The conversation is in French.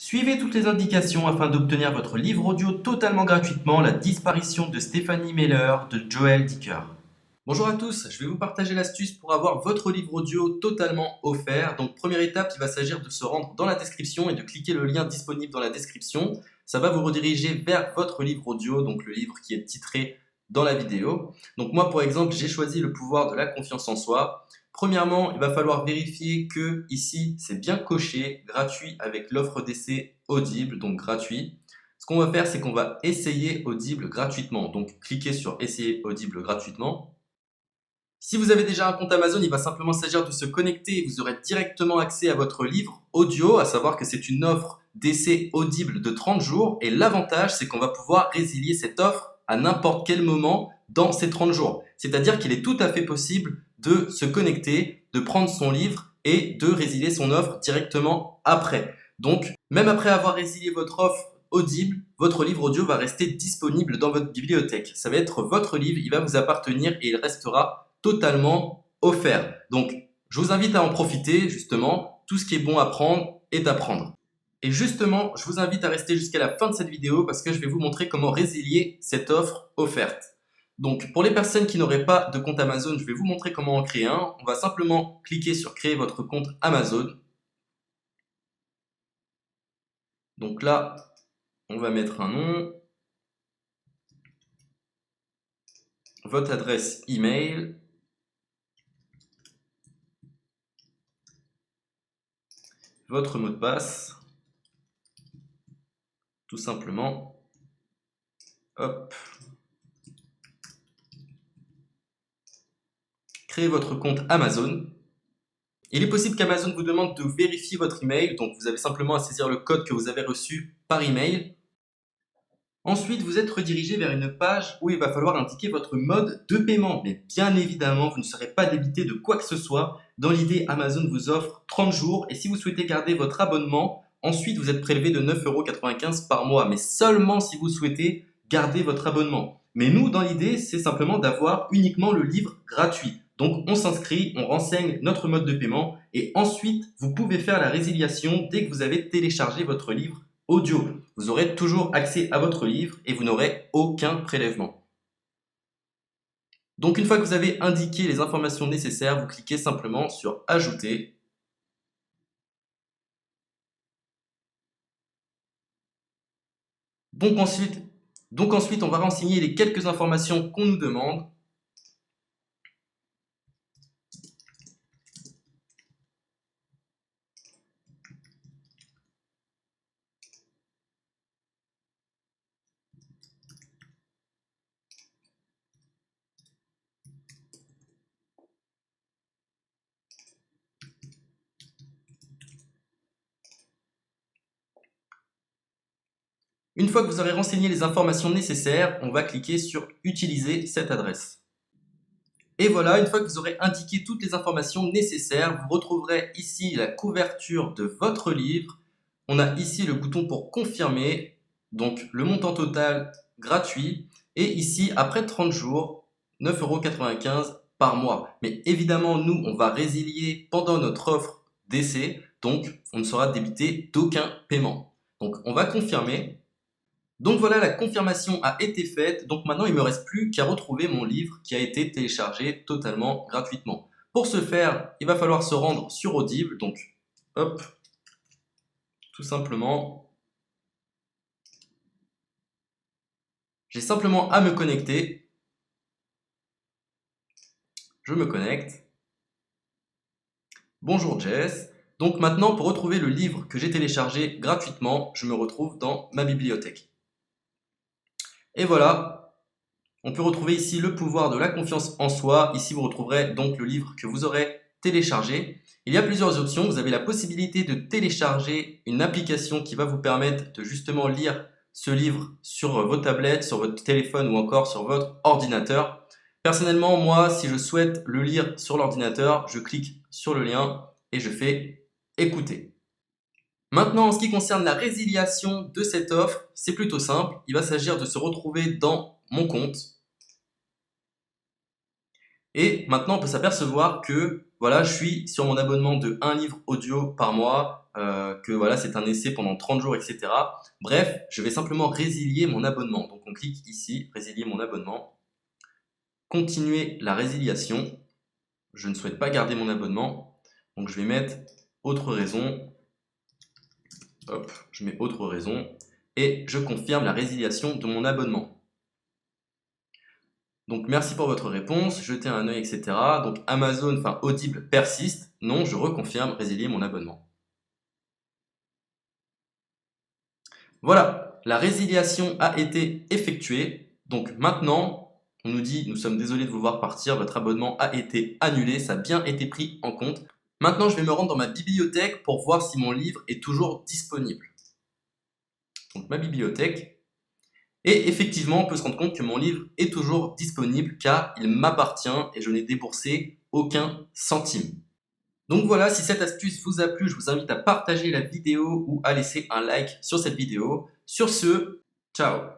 Suivez toutes les indications afin d'obtenir votre livre audio totalement gratuitement, La disparition de Stephanie Meller de Joel Dicker. Bonjour à tous, je vais vous partager l'astuce pour avoir votre livre audio totalement offert. Donc première étape, il va s'agir de se rendre dans la description et de cliquer le lien disponible dans la description. Ça va vous rediriger vers votre livre audio, donc le livre qui est titré dans la vidéo. Donc moi par exemple, j'ai choisi le pouvoir de la confiance en soi. Premièrement, il va falloir vérifier que ici c'est bien coché, gratuit avec l'offre d'essai Audible, donc gratuit. Ce qu'on va faire, c'est qu'on va essayer Audible gratuitement. Donc cliquez sur essayer Audible gratuitement. Si vous avez déjà un compte Amazon, il va simplement s'agir de se connecter et vous aurez directement accès à votre livre audio, à savoir que c'est une offre d'essai Audible de 30 jours. Et l'avantage, c'est qu'on va pouvoir résilier cette offre à n'importe quel moment dans ces 30 jours. C'est-à-dire qu'il est tout à fait possible de se connecter, de prendre son livre et de résilier son offre directement après. Donc, même après avoir résilié votre offre Audible, votre livre audio va rester disponible dans votre bibliothèque. Ça va être votre livre, il va vous appartenir et il restera totalement offert. Donc, je vous invite à en profiter, justement. Tout ce qui est bon à prendre est à prendre. Et justement, je vous invite à rester jusqu'à la fin de cette vidéo parce que je vais vous montrer comment résilier cette offre offerte. Donc, pour les personnes qui n'auraient pas de compte Amazon, je vais vous montrer comment en créer un. On va simplement cliquer sur créer votre compte Amazon. Donc là, on va mettre un nom, votre adresse email, votre mot de passe, tout simplement. Hop. Créez votre compte Amazon. Il est possible qu'Amazon vous demande de vérifier votre email, donc vous avez simplement à saisir le code que vous avez reçu par email. Ensuite, vous êtes redirigé vers une page où il va falloir indiquer votre mode de paiement. Mais bien évidemment, vous ne serez pas débité de quoi que ce soit. Dans l'idée, Amazon vous offre 30 jours et si vous souhaitez garder votre abonnement, ensuite vous êtes prélevé de 9,95 € par mois, mais seulement si vous souhaitez garder votre abonnement. Mais nous, dans l'idée, c'est simplement d'avoir uniquement le livre gratuit. Donc on s'inscrit, on renseigne notre mode de paiement et ensuite vous pouvez faire la résiliation dès que vous avez téléchargé votre livre audio. Vous aurez toujours accès à votre livre et vous n'aurez aucun prélèvement. Donc une fois que vous avez indiqué les informations nécessaires, vous cliquez simplement sur Ajouter. Donc ensuite, on va renseigner les quelques informations qu'on nous demande. Une fois que vous aurez renseigné les informations nécessaires, on va cliquer sur Utiliser cette adresse. Et voilà, une fois que vous aurez indiqué toutes les informations nécessaires, vous retrouverez ici la couverture de votre livre. On a ici le bouton pour confirmer, donc le montant total gratuit. Et ici, après 30 jours, 9,95 € par mois. Mais évidemment, nous, on va résilier pendant notre offre d'essai, donc on ne sera débité d'aucun paiement. Donc on va confirmer. Donc voilà, la confirmation a été faite, donc maintenant il ne me reste plus qu'à retrouver mon livre qui a été téléchargé totalement gratuitement. Pour ce faire, il va falloir se rendre sur Audible, donc hop, tout simplement, j'ai simplement à me connecter, je me connecte, bonjour Jess, donc maintenant pour retrouver le livre que j'ai téléchargé gratuitement, je me retrouve dans ma bibliothèque. Et voilà, on peut retrouver ici le pouvoir de la confiance en soi. Ici, vous retrouverez donc le livre que vous aurez téléchargé. Il y a plusieurs options. Vous avez la possibilité de télécharger une application qui va vous permettre de justement lire ce livre sur vos tablettes, sur votre téléphone ou encore sur votre ordinateur. Personnellement, moi, si je souhaite le lire sur l'ordinateur, je clique sur le lien et je fais écouter. Maintenant, en ce qui concerne la résiliation de cette offre, c'est plutôt simple. Il va s'agir de se retrouver dans mon compte. Et maintenant, on peut s'apercevoir que voilà, je suis sur mon abonnement de 1 livre audio par mois que voilà, c'est un essai pendant 30 jours, etc. Bref, je vais simplement résilier mon abonnement. Donc on clique ici, résilier mon abonnement. Continuer la résiliation. Je ne souhaite pas garder mon abonnement. Donc je vais mettre autre raison. Hop, je mets autre raison. Et je confirme la résiliation de mon abonnement. Donc merci pour votre réponse, jetez un œil, etc. Donc Amazon, enfin Audible persiste. Non, je reconfirme, résilier mon abonnement. Voilà, la résiliation a été effectuée. Donc maintenant, on nous dit, nous sommes désolés de vous voir partir, votre abonnement a été annulé, ça a bien été pris en compte. Maintenant, je vais me rendre dans ma bibliothèque pour voir si mon livre est toujours disponible. Donc ma bibliothèque. Et effectivement, on peut se rendre compte que mon livre est toujours disponible car il m'appartient et je n'ai déboursé aucun centime. Donc voilà, si cette astuce vous a plu, je vous invite à partager la vidéo ou à laisser un like sur cette vidéo. Sur ce, ciao!